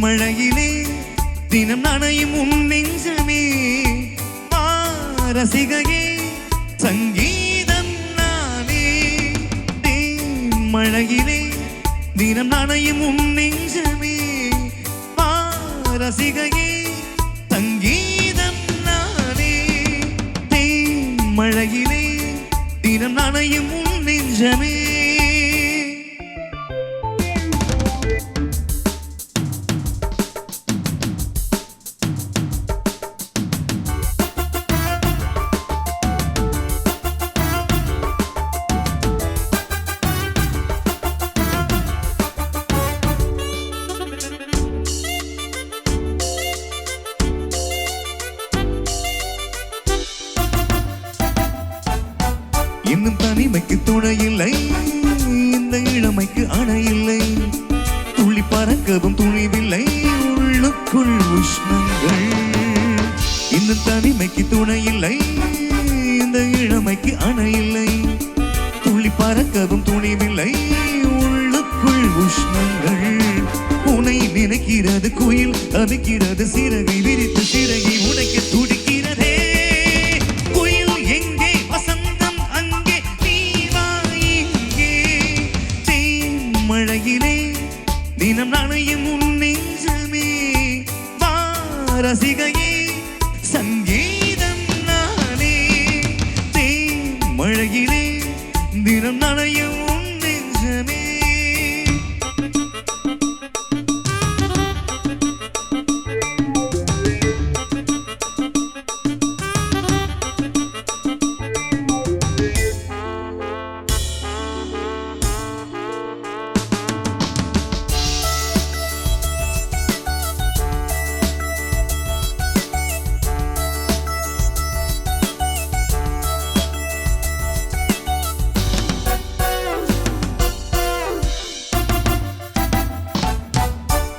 மழையிலே தினம் நனையும் உன் நெஞ்சமே ரசிகையே சங்கீதம் நானே மழையிலே தினம் நனையும் உன் நெஞ்சமே ரசிகையே சங்கீதம் நானே மழையிலே தினம் நனையும் உன் நெஞ்சமே இன்னும் தனிமைக்கு துணை இல்லை இந்த இளமைக்கு அணை இல்லை துள்ளி பறக்கவும் துணிவில்லை உள்ளுக்குள் உஷ்ணங்கள் இன்னும் தனிமைக்கு துணை இல்லை இந்த இளமைக்கு அணை இல்லை துள்ளி பறக்கவும் துணிவில்லை உள்ளுக்குள் உஷ்ணங்கள் உனை நினைக்கிறது குயில் தவிக்கிறது சிறகை விரித்து சிறகை உடைக்க துடிக்கிறதே தினம் நனையும் உன் நெஞ்சமே ரசிகையே சங்கீதம் நானே மழையிலே தினம் நனையும் உன் நெஞ்சமே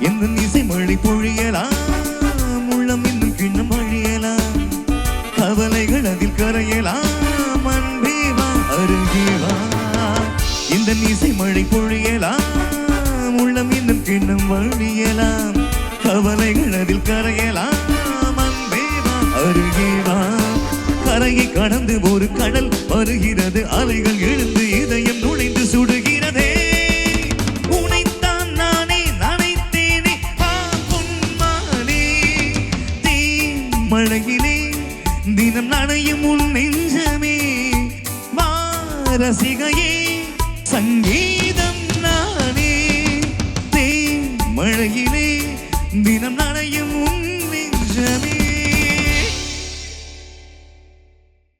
என்னும் இசை மழை பொழியலாம் உள்ளம் இன்னும் கிண்ணம் அழியலாம் கவலைகள் அதில் கரையலாம் அன்பேவா அருகேவா இந்த இசை மழை பொழியலாம் உள்ளம் இன்னும் கிண்ணம் அழியலாம் கவலைகள் அதில் கரையலாம் அன்பேவா அருகேவா கரையை கடந்து ஒரு கடல் வருகிறது அலைகள் எழுந்து இதயம் நுழைந்து சுடுகிறதே மழையிலே தினம் நனையும் உன் நெஞ்சமே ரசிகையே சங்கீதம் நானே மழையிலே தினம் நனையும் உன்